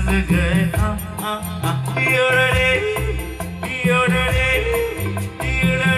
फिसल गए योड़े योड़े योड़े।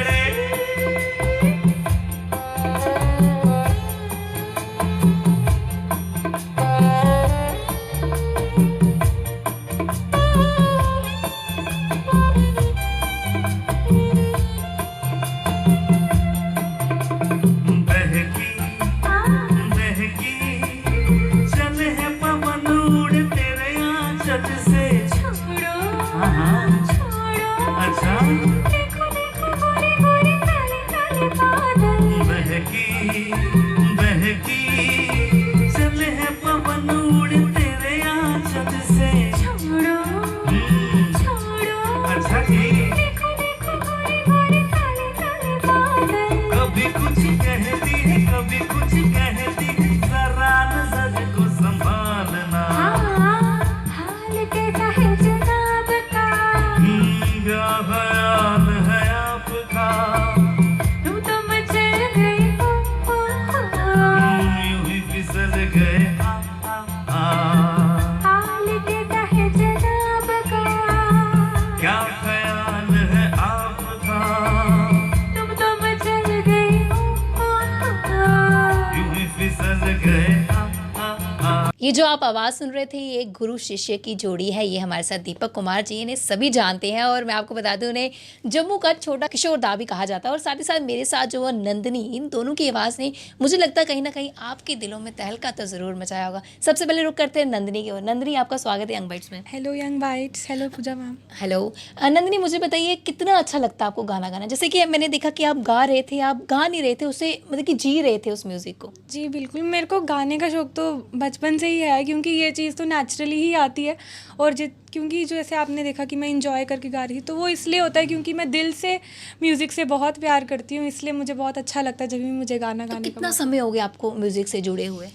ये जो आप आवाज़ सुन रहे थे ये गुरु शिष्य की जोड़ी है। ये हमारे साथ दीपक कुमार जी, इन्हें सभी जानते हैं और मैं आपको बता दूं उन्हें जम्मू का छोटा किशोर दा भी कहा जाता है। और साथ ही साथ मेरे साथ जो नंदिनी, इन दोनों की आवाज़ ने मुझे लगता है कहीं ना कहीं आपके दिलों में तहलका तो ज़रूर मचाया होगा। सबसे पहले रुक करते हैं नंदिनी की ओर। नंदिनी, आपका स्वागत है यंग बाइट्स में। हेलो यंग बाइट्स, हेलो पूजा मैम। हेलो नंदिनी, मुझे बताइए कितना अच्छा लगता है आपको गाना गाना? जैसे कि मैंने देखा कि आप गा रहे थे, आप गा नहीं रहे थे उसे, मतलब कि जी रहे थे उस म्यूज़िक को। जी बिल्कुल, मेरे को गाने का शौक़ तो बचपन से ही है, क्योंकि ये चीज़ तो नेचुरली ही आती है। और क्योंकि जो जैसे आपने देखा कि मैं इंजॉय करके गा रही थी, तो वो इसलिए होता है क्योंकि मैं दिल से म्यूज़िक से बहुत प्यार करती हूँ, इसलिए मुझे बहुत अच्छा लगता है जब भी मुझे गाना गाने का। कितना समय हो गया आपको म्यूज़िक से जुड़े हुए?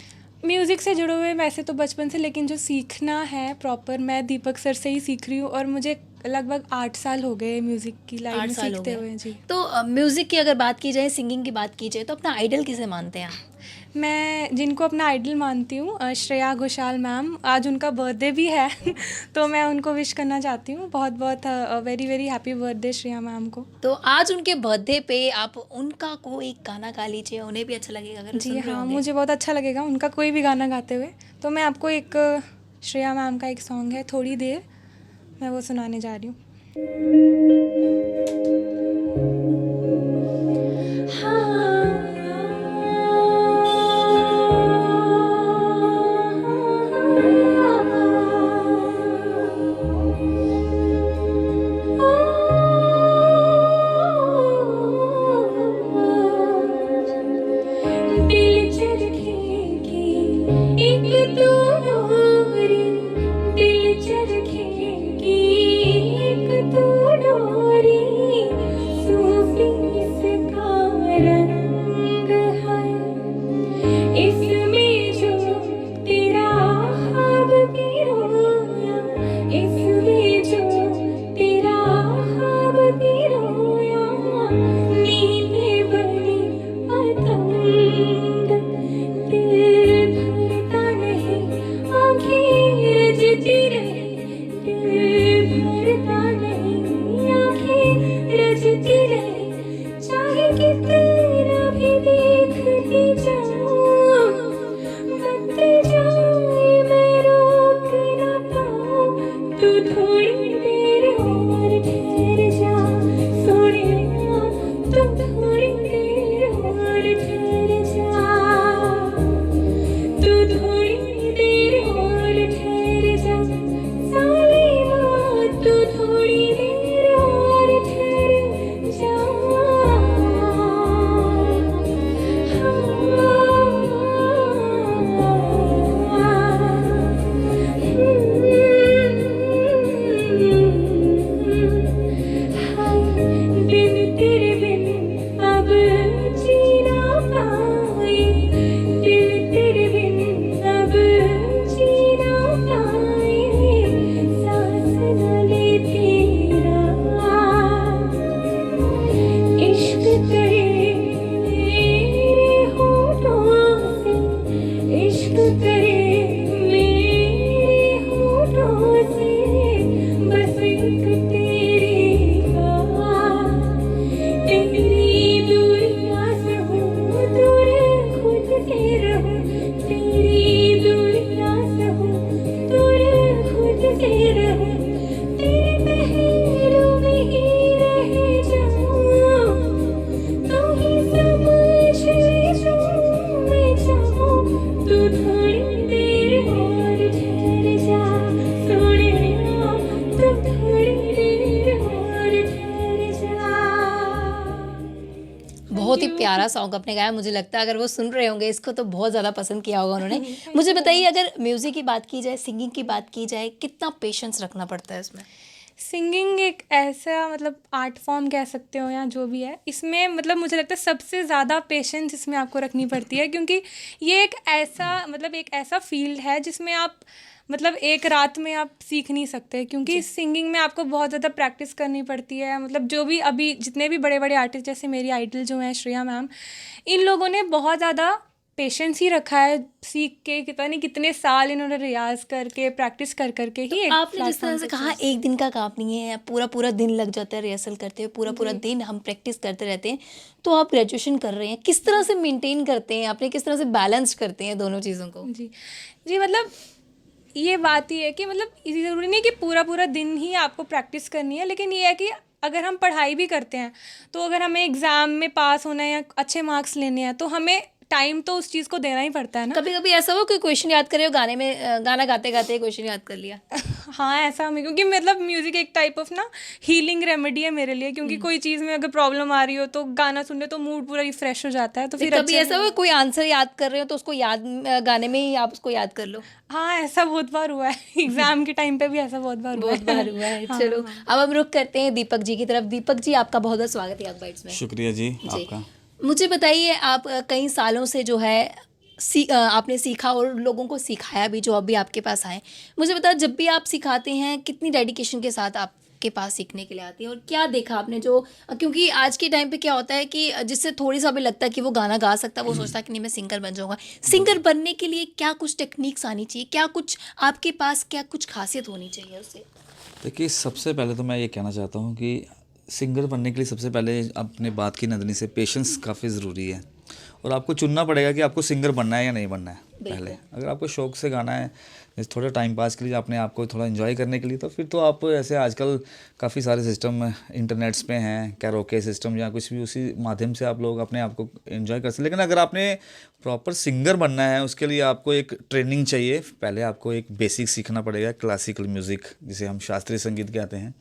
म्यूज़िक से जुड़े हुए वैसे तो बचपन से, लेकिन जो सीखना है प्रॉपर, मैं दीपक सर से ही सीख रही हूँ। और मुझे लगभग 8 साल हो गए म्यूज़िक की लाइन में सीखते हुए। जी, तो म्यूज़िक की अगर बात की जाए, सिंगिंग की बात की जाए, तो अपना आइडल किसे मानते हैं आप? मैं जिनको अपना आइडल मानती हूँ, श्रेया घोषाल मैम, आज उनका बर्थडे भी है तो मैं उनको विश करना चाहती हूँ बहुत बहुत very very happy birthday Shreya ma'am को। तो आज उनके बर्थडे पे आप उनका कोई एक गाना गा लीजिए, उन्हें भी अच्छा लगेगा अगर जी हाँ, मुझे बहुत अच्छा लगेगा उनका कोई भी गाना गाते हुए। तो मैं आपको एक श्रेया मैम का एक सॉन्ग है थोड़ी देर, मैं वो सुनाने जा रही हूँ। दिल चरखे की एक तू प्यारा सॉन्ग आपने गाया, मुझे लगता है अगर वो सुन रहे होंगे इसको तो बहुत ज़्यादा पसंद किया होगा उन्होंने। मुझे बताइए, अगर म्यूज़िक की बात की जाए, सिंगिंग की बात की जाए, कितना पेशेंस रखना पड़ता है इसमें? सिंगिंग एक ऐसा मतलब आर्ट फॉर्म कह सकते हो या जो भी है, इसमें मतलब मुझे लगता है सबसे ज़्यादा पेशेंस इसमें आपको रखनी पड़ती है, क्योंकि ये एक ऐसा फील्ड है जिसमें आप मतलब एक रात में आप सीख नहीं सकते, क्योंकि सिंगिंग में आपको बहुत ज़्यादा प्रैक्टिस करनी पड़ती है। मतलब जो भी अभी जितने भी बड़े बड़े आर्टिस्ट, जैसे मेरी आइडल जो हैं श्रेया मैम, इन लोगों ने बहुत ज़्यादा पेशेंस ही रखा है, सीख के पता नहीं कितने साल इन्होंने रियाज करके प्रैक्टिस कर करके ही एक आपने जिस तरह से कहा एक दिन का काम नहीं है, पूरा पूरा दिन लग जाता है रिहर्सल करते हुए, पूरा पूरा दिन हम प्रैक्टिस करते रहते हैं। तो आप ग्रेजुएशन कर रहे हैं, किस तरह से मेंटेन करते हैं आपने, किस तरह से बैलेंस करते हैं दोनों चीज़ों को? जी मतलब ये बात ही है कि मतलब इसी ज़रूरी नहीं कि पूरा पूरा दिन ही आपको प्रैक्टिस करनी है, लेकिन ये है कि अगर हम पढ़ाई भी करते हैं तो अगर हमें एग्ज़ाम में पास होना है या अच्छे मार्क्स लेने हैं तो हमें टाइम तो उस चीज़ को देना ही पड़ता है ना। कभी कभी ऐसा हो कोई क्वेश्चन याद करे हो गाने में, गाना गाते गाते क्वेश्चन याद कर लिया? हाँ ऐसा हमें, क्योंकि मतलब म्यूज़िक एक टाइप ऑफ ना हीलिंग रेमेडी है मेरे लिए, क्योंकि कोई चीज़ में अगर प्रॉब्लम आ रही हो तो गाना सुनने तो मूड पूरा रिफ्रेश हो जाता है। तो फिर कभी ऐसा हो कोई आंसर याद कर रहे हो तो उसको याद गाने में ही आप उसको याद कर लो? हाँ ऐसा बहुत बार हुआ है। एग्जाम के टाइम पे भी ऐसा बहुत बार हुआ है। हाँ, चलो अब हम रुख करते हैं दीपक जी की तरफ। दीपक जी, आपका बहुत बहुत स्वागत है अखबार में। शुक्रिया जी आपका। मुझे बताइए, आप कई सालों से जो है आपने सीखा और लोगों को सिखाया भी जो अभी आपके पास आए। मुझे बताओ, जब भी आप सिखाते हैं कितनी डेडिकेशन के साथ आपके पास सीखने के लिए आती है, और क्या देखा आपने जो, क्योंकि आज के टाइम पे क्या होता है कि जिससे थोड़ी सा भी लगता है कि वो गाना गा सकता है, वो सोचता है कि नहीं मैं सिंगर बन जाऊँगा। सिंगर बनने के लिए क्या कुछ टेक्निक्स आनी चाहिए, क्या कुछ आपके पास क्या कुछ खासियत होनी चाहिए उससे? देखिए, सबसे पहले तो मैं ये कहना चाहता हूँ कि सिंगर बनने के लिए सबसे पहले अपने बात की नज़रिए से पेशेंस काफ़ी ज़रूरी है, और आपको चुनना पड़ेगा कि आपको सिंगर बनना है या नहीं बनना है। पहले अगर आपको शौक़ से गाना है, जैसे थोड़ा टाइम पास के लिए, अपने आप को थोड़ा एंजॉय करने के लिए, तो फिर तो आप ऐसे आजकल काफ़ी सारे सिस्टम इंटरनेट्स पे हैं, कैरोके सिस्टम या कुछ भी, उसी माध्यम से आप लोग अपने आप को एंजॉय कर सकते। लेकिन अगर आपने प्रॉपर सिंगर बनना है, उसके लिए आपको एक ट्रेनिंग चाहिए। पहले आपको एक बेसिक सीखना पड़ेगा, क्लासिकल म्यूज़िक जिसे हम शास्त्रीय संगीत कहते हैं।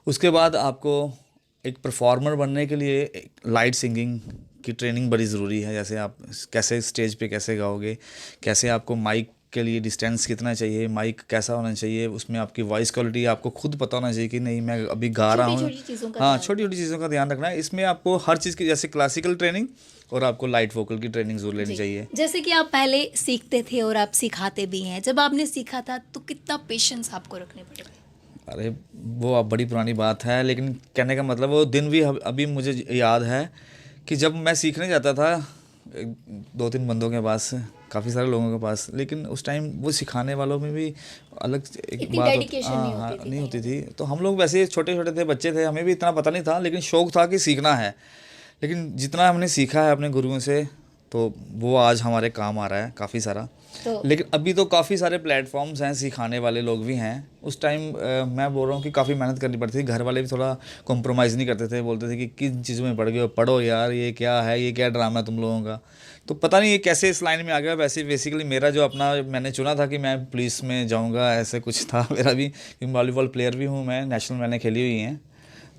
उसके बाद आपको एक परफॉर्मर बनने के लिए लाइट सिंगिंग की ट्रेनिंग बड़ी ज़रूरी है। जैसे आप कैसे स्टेज पे कैसे गाओगे, कैसे आपको माइक के लिए डिस्टेंस कितना चाहिए, माइक कैसा होना चाहिए, उसमें आपकी वॉइस क्वालिटी आपको खुद पता होना चाहिए कि नहीं मैं अभी गा रहा हूँ। हाँ, छोटी छोटी चीज़ों का ध्यान रखना है। इसमें आपको हर चीज़ की, जैसे क्लासिकल ट्रेनिंग और आपको लाइट वोकल की ट्रेनिंग जरूर लेनी चाहिए। जैसे कि आप पहले सीखते थे और आप सिखाते भी हैं, जब आपने सीखा था तो कितना पेशेंस आपको रखने पड़े? अरे वो अब बड़ी पुरानी बात है, लेकिन कहने का मतलब वो दिन भी अभी मुझे याद है कि जब मैं सीखने जाता था 2-3 बंदों के पास, काफ़ी सारे लोगों के पास, लेकिन उस टाइम वो सिखाने वालों में भी अलग एक बात नहीं होती थी। तो हम लोग वैसे छोटे छोटे थे, बच्चे थे, हमें भी इतना पता नहीं था, लेकिन शौक़ था कि सीखना है। लेकिन जितना हमने सीखा है अपने गुरुओं से, तो वो आज हमारे काम आ रहा है काफ़ी सारा। लेकिन अभी तो काफ़ी सारे प्लेटफॉर्म्स हैं, सिखाने वाले लोग भी हैं। उस टाइम मैं बोल रहा हूँ कि काफ़ी मेहनत करनी पड़ती थी। घर वाले भी थोड़ा कॉम्प्रोमाइज़ नहीं करते थे, बोलते थे कि किन चीज़ों में पढ़ गए हो, पढ़ो यार, ये क्या है, ये क्या ड्रामा है तुम लोगों का। तो पता नहीं ये कैसे इस लाइन में आ गया। वैसे बेसिकली मेरा जो अपना मैंने चुना था कि मैं पुलिस में जाऊँगा, ऐसे कुछ था मेरा भी। वॉलीबॉल प्लेयर भी हूँ मैं, नेशनल मैंने खेली हुई हैं।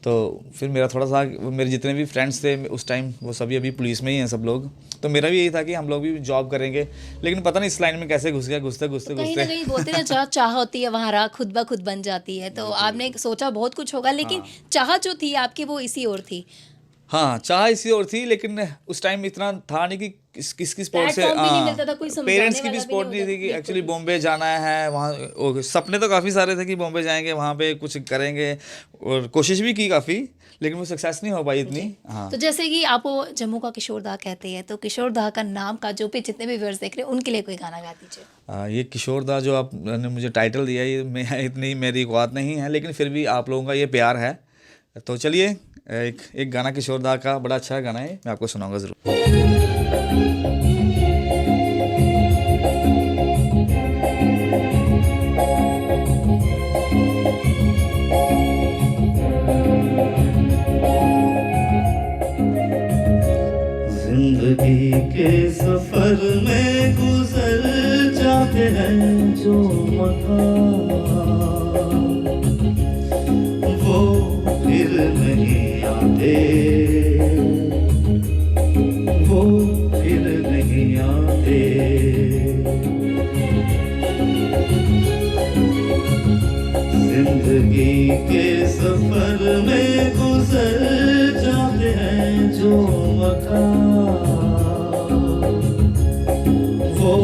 तो फिर मेरा थोड़ा सा, मेरे जितने भी फ्रेंड्स थे उस टाइम वो सभी अभी पुलिस में ही हैं सब लोग। तो मेरा भी यही था कि हम लोग भी जॉब करेंगे, लेकिन पता नहीं इस लाइन में कैसे घुस गया, घुसते कहीं बोलते ना जहाँ चाह होती है वहाँ राह खुद ब खुद बन जाती है। तो आपने सोचा बहुत कुछ होगा, लेकिन चाह जो थी आपकी वो इसी और थी। हाँ, चाह इसी और थी, लेकिन उस टाइम इतना था नहीं कि किसकी स्पोर्ट से, पेरेंट्स की भी सपोर्ट नहीं थी कि एक्चुअली बॉम्बे जाना है। वहाँ सपने तो काफ़ी सारे थे कि बॉम्बे जाएंगे, वहाँ पे कुछ करेंगे, और कोशिश भी की काफ़ी, लेकिन वो सक्सेस नहीं हो पाई इतनी। हाँ, तो जैसे कि आप वो जम्मू का किशोर दा कहते हैं, तो किशोर दा का नाम का जो भी जितने भी व्यूअर्स देख रहे हैं उनके लिए कोई गाना गा दीजिए। ये किशोर दा जो आपने मुझे टाइटल दिया, ये इतनी मेरी औकात नहीं है, लेकिन फिर भी आप लोगों का ये प्यार है, तो चलिए एक गाना किशोर दा का बड़ा अच्छा गाना है, मैं आपको सुनाऊंगा ज़रूर। जिंदगी के सफर में गुजर जाते हैं जो वो फिर नहीं आते। जिंदगी के सफर में गुजर जाते हैं जो मकाम, वो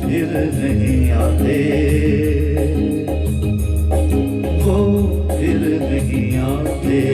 फिर नहीं आते, वो फिर नहीं आते।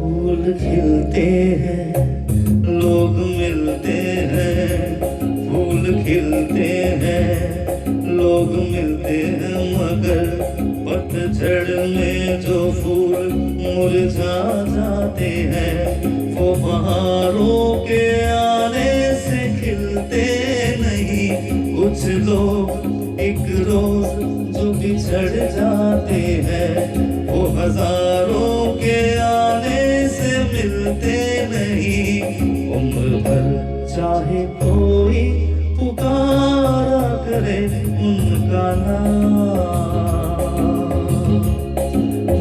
फूल खिलते हैं, लोग मिलते हैं, फूल खिलते हैं, लोग मिलते हैं, मगर पतझड़ में जो फूल मुरझा जाते हैं, वो बहारों के आने से खिलते नहीं। कुछ लोग एक रोज जो बिछड़ जाते हैं, वो हजारों के आने से मिलते नहीं। उम्र भर चाहे कोई पुकारा करे उनका नाम,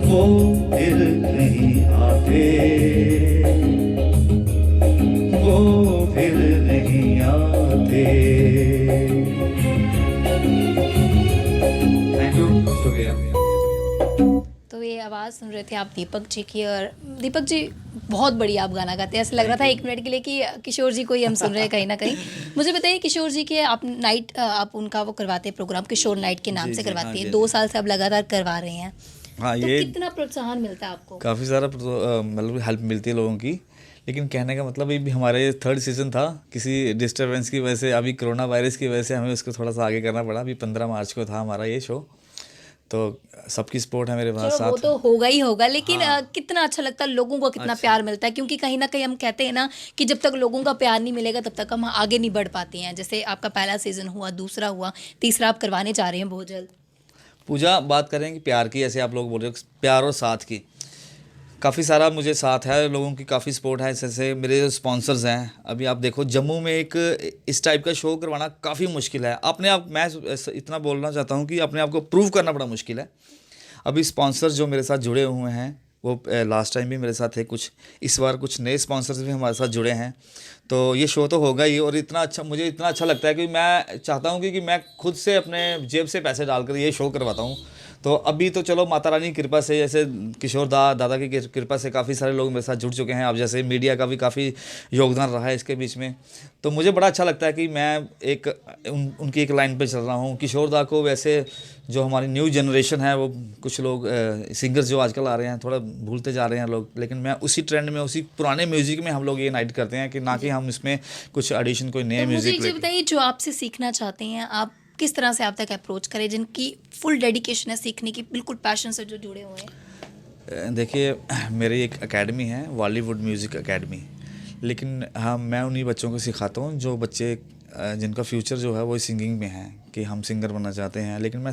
वो फिर नहीं आते, वो फिर नहीं आते। थैंक यू, शुक्रिया। तो ये आवाज़ सुन रहे थे आप दीपक जी की, और दीपक जी बहुत बढ़िया आप गाना गाते हैं। ऐसा लग रहा था 1 मिनट के लिए कि किशोर जी को ही हम सुन रहे हैं कहीं ना कहीं। मुझे बताइए, किशोर जी के आप नाइट, आप उनका वो करवाते हैं प्रोग्राम, किशोर नाइट के नाम जी, से जी, करवाते हाँ, हैं, जी, 2 जी। साल से आप लगातार करवा रहे हैं। हाँ, तो ये कितना प्रोत्साहन मिलता है आपको? काफ़ी सारा मतलब हेल्प मिलती है लोगों की, लेकिन कहने का मतलब ये भी हमारे 3rd सीज़न था, किसी डिस्टरबेंस की वजह से, अभी कोरोना वायरस की वजह से हमें उसको थोड़ा सा आगे करना पड़ा। अभी 15 मार्च को था हमारा ये शो, तो सबकी सपोर्ट है मेरे पास चलो वो साथ। तो होगा ही होगा, लेकिन हाँ। कितना अच्छा लगता है, लोगों को कितना अच्छा। प्यार मिलता है, क्योंकि कहीं ना कहीं हम कहते हैं ना कि जब तक लोगों का प्यार नहीं मिलेगा तब तक हम आगे नहीं बढ़ पाते हैं। जैसे आपका पहला सीजन हुआ, दूसरा हुआ, तीसरा आप करवाने जा रहे हैं बहुत जल्द। पूजा, बात करें कि प्यार की, ऐसे आप लोग बोल रहे हो, प्यार और साथ की, काफ़ी सारा मुझे साथ है, लोगों की काफ़ी सपोर्ट है। जैसे मेरे जो स्पॉन्सर्स हैं, अभी आप देखो जम्मू में एक इस टाइप का शो करवाना काफ़ी मुश्किल है। अपने आप, मैं इतना बोलना चाहता हूँ कि अपने आप को प्रूव करना बड़ा मुश्किल है। अभी स्पॉन्सर्स जो मेरे साथ जुड़े हुए हैं, वो लास्ट टाइम भी मेरे साथ थे कुछ, इस बार कुछ नए स्पॉन्सर्स भी हमारे साथ जुड़े हैं। तो ये शो तो होगा ही, और इतना अच्छा, मुझे इतना अच्छा लगता है कि मैं चाहता हूँ कि मैं खुद से अपने जेब से पैसे डालकर ये शो करवाता हूँ। तो अभी तो चलो माता रानी की कृपा से, जैसे किशोर दादा की कृपा से काफ़ी सारे लोग मेरे साथ जुड़ चुके हैं। अब जैसे मीडिया का भी काफ़ी योगदान रहा है इसके बीच में, तो मुझे बड़ा अच्छा लगता है कि मैं एक उनकी एक लाइन पे चल रहा हूँ। किशोर दा को वैसे जो हमारी न्यू जनरेशन है, वो कुछ लोग सिंगर्स जो आजकल आ रहे हैं थोड़ा भूलते जा रहे हैं लोग, लेकिन मैं उसी ट्रेंड में, उसी पुराने म्यूज़िक में हम लोग ये नाइट करते हैं, कि ना कि हम इसमें कुछ एडिशन, कोई नए तो मुझे म्यूज़िक ये बताइए, जो आपसे सीखना चाहते हैं, आप किस तरह से आप तक अप्रोच करें, जिनकी फुल डेडिकेशन है सीखने की, बिल्कुल पैशन से जो जुड़े हुए हैं? देखिए, मेरी एक एकेडमी है, बॉलीवुड म्यूज़िक एकेडमी, लेकिन हाँ, मैं उन्हीं बच्चों को सिखाता हूँ जो बच्चे जिनका फ्यूचर जो है वो सिंगिंग में है, कि हम सिंगर बनना चाहते हैं। लेकिन मैं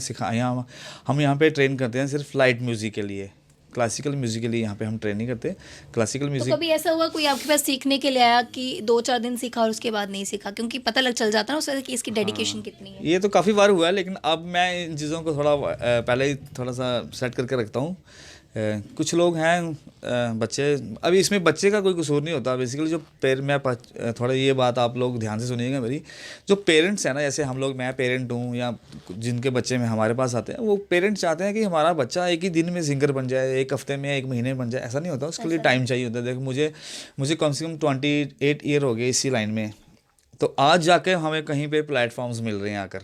हम यहाँ पे ट्रेन करते हैं सिर्फ लाइट म्यूज़िक के लिए, क्लासिकल म्यूज़िक के लिए यहाँ पे हम ट्रेन नहीं करते। क्लासिकल तो म्यूज़िक, कभी ऐसा हुआ कोई आपके पास सीखने के लिए आया कि 2-4 दिन सीखा और उसके बाद नहीं सीखा, क्योंकि पता चल जाता है ना उससे कि इसकी डेडिकेशन कितनी है? ये तो काफ़ी बार हुआ है, लेकिन अब मैं इन चीज़ों को थोड़ा पहले ही थोड़ा सा सेट करके रखता हूँ। कुछ लोग हैं बच्चे, अभी इसमें बच्चे का कोई कसूर नहीं होता बेसिकली। जो थोड़ा ये बात आप लोग ध्यान से सुनिएगा मेरी, जो पेरेंट्स हैं ना, जैसे हम लोग, मैं पेरेंट हूँ या जिनके बच्चे में हमारे पास आते हैं, वो पेरेंट्स चाहते हैं कि हमारा बच्चा एक ही दिन में सिंगर बन जाए, एक हफ्ते में, एक महीने में बन जाए। ऐसा नहीं होता, उसके लिए टाइम चाहिए होता है। देखो मुझे कम से कम 28 ईयर हो गए इसी लाइन में, तो आज जाके हमें कहीं पे प्लेटफॉर्म्स मिल रहे हैं आकर।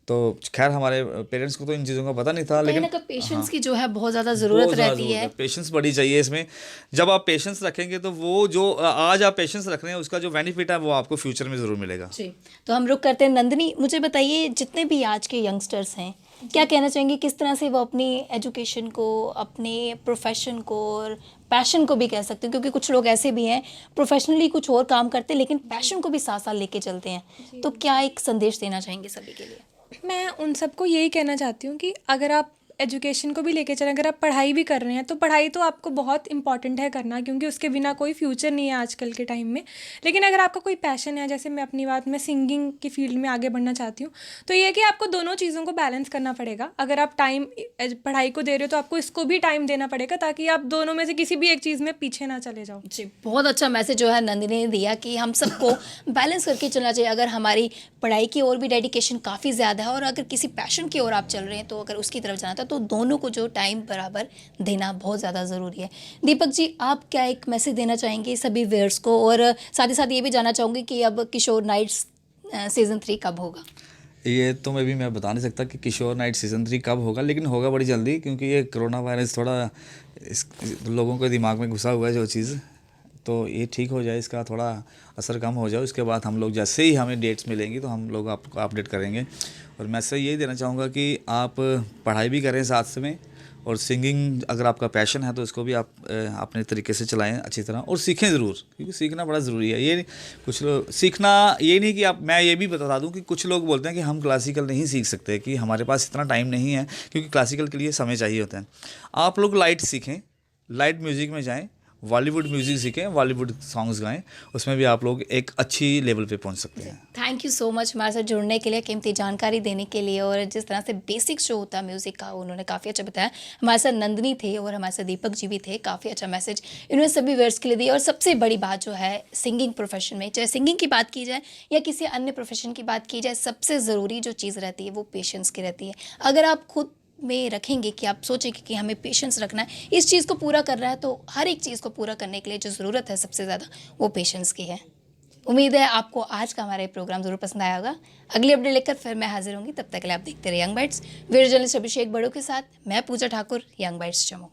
तो खैर हमारे पेरेंट्स को तो इन चीज़ों का पता नहीं था, लेकिन पेशेंस की जो है बहुत ज़्यादा ज़रूरत रहती है। पेशेंस बड़ी चाहिए इसमें। जब आप पेशेंस रखेंगे तो वो जो आज आप पेशेंस रख रहे हैं, उसका जो बेनिफिट है वो आपको फ्यूचर में ज़रूर मिलेगा। जी, तो हम रुक करते हैं। नंदिनी, मुझे बताइए, जितने भी आज के यंगस्टर्स हैं, क्या कहना चाहेंगे, किस तरह से वो अपनी एजुकेशन को, अपने प्रोफेशन को और पैशन को भी कह सकते हैं, क्योंकि कुछ लोग ऐसे भी हैं प्रोफेशनली कुछ और काम करते हैं लेकिन पैशन को भी साथ साथ लेके चलते हैं, तो क्या एक संदेश देना चाहेंगे सभी के लिए? मैं उन सबको यही कहना चाहती हूँ कि अगर आप एजुकेशन को भी लेके चलें, अगर आप पढ़ाई भी कर रहे हैं तो पढ़ाई तो आपको बहुत इंपॉर्टेंट है करना, क्योंकि उसके बिना कोई फ्यूचर नहीं है आजकल के टाइम में। लेकिन अगर आपका कोई पैशन है, जैसे मैं अपनी बात में सिंगिंग की फील्ड में आगे बढ़ना चाहती हूँ, तो ये है कि आपको दोनों चीज़ों को बैलेंस करना पड़ेगा। अगर आप टाइम पढ़ाई को दे रहे हो तो आपको इसको भी टाइम देना पड़ेगा, ताकि आप दोनों में से किसी भी एक चीज़ में पीछे ना चले जाओ। जी, बहुत अच्छा मैसेज जो है नंदिनी ने दिया कि हम सबको बैलेंस करके चलना चाहिए। अगर हमारी पढ़ाई की ओर भी डेडिकेशन काफ़ी ज़्यादा है और अगर किसी पैशन की ओर आप चल रहे हैं तो अगर उसकी तरफ जाना था तो दोनों को जो टाइम बराबर देना बहुत ज़्यादा ज़रूरी है। दीपक जी, आप क्या एक मैसेज देना चाहेंगे सभी व्यूअर्स को, और साथ ही साथ ये भी जानना चाहूँगी कि अब किशोर नाइट्स सीज़न 3 कब होगा? ये तो मैं बता नहीं सकता कि किशोर नाइट सीज़न 3 कब होगा, लेकिन होगा बड़ी जल्दी, क्योंकि ये कोरोना वायरस थोड़ा इस लोगों के दिमाग में घुसा हुआ है जो चीज़, तो ये ठीक हो जाए, इसका थोड़ा असर कम हो जाए, उसके बाद हम लोग जैसे ही हमें डेट्स मिलेंगी तो हम लोग आपको अपडेट करेंगे। और मैसेज यही देना चाहूँगा कि आप पढ़ाई भी करें साथ में, और सिंगिंग अगर आपका पैशन है तो इसको भी आप अपने तरीके से चलाएं अच्छी तरह, और सीखें ज़रूर, क्योंकि सीखना बड़ा ज़रूरी है। ये कुछ लोग सीखना ये नहीं कि आप, मैं ये भी बता दूं कि कुछ लोग बोलते हैं कि हम क्लासिकल नहीं सीख सकते, कि हमारे पास इतना टाइम नहीं है, क्योंकि क्लासिकल के लिए समय चाहिए होता है। आप लोग लाइट सीखें, लाइट म्यूज़िक में जाएँ, बॉलीवुड म्यूज़िक सीखें, बॉलीवुड सॉन्ग्स गाएं, उसमें भी आप लोग एक अच्छी लेवल पे पहुंच सकते हैं। थैंक यू सो मच हमारे साथ जुड़ने के लिए, कीमती जानकारी देने के लिए, और जिस तरह से बेसिक्स जो होता है म्यूज़िक का उन्होंने काफ़ी अच्छा बताया। हमारे साथ नंदिनी थे और हमारे साथ दीपक जी भी थे, काफ़ी अच्छा मैसेज इन्होंने सभी व्यूअर्स के लिए दिया। और सबसे बड़ी बात जो है सिंगिंग प्रोफेशन में, चाहे सिंगिंग की बात की जाए या किसी अन्य प्रोफेशन की बात की जाए, सबसे ज़रूरी जो चीज़ रहती है वो पेशेंस की रहती है। अगर आप खुद में रखेंगे कि आप सोचेंगे कि हमें पेशेंस रखना है, इस चीज़ को पूरा करना है, तो हर एक चीज़ को पूरा करने के लिए जो ज़रूरत है सबसे ज़्यादा वो पेशेंस की है। उम्मीद है आपको आज का हमारा ये प्रोग्राम ज़रूर पसंद आया होगा। अगली अपडेट लेकर फिर मैं हाजिर होंगी, तब तक के लिए आप देखते रहिए यंग बाइट्स। वीडियो जर्नलिस्ट अभिषेक बड़ों के साथ मैं पूजा ठाकुर, यंग बाइट्स जम्मू।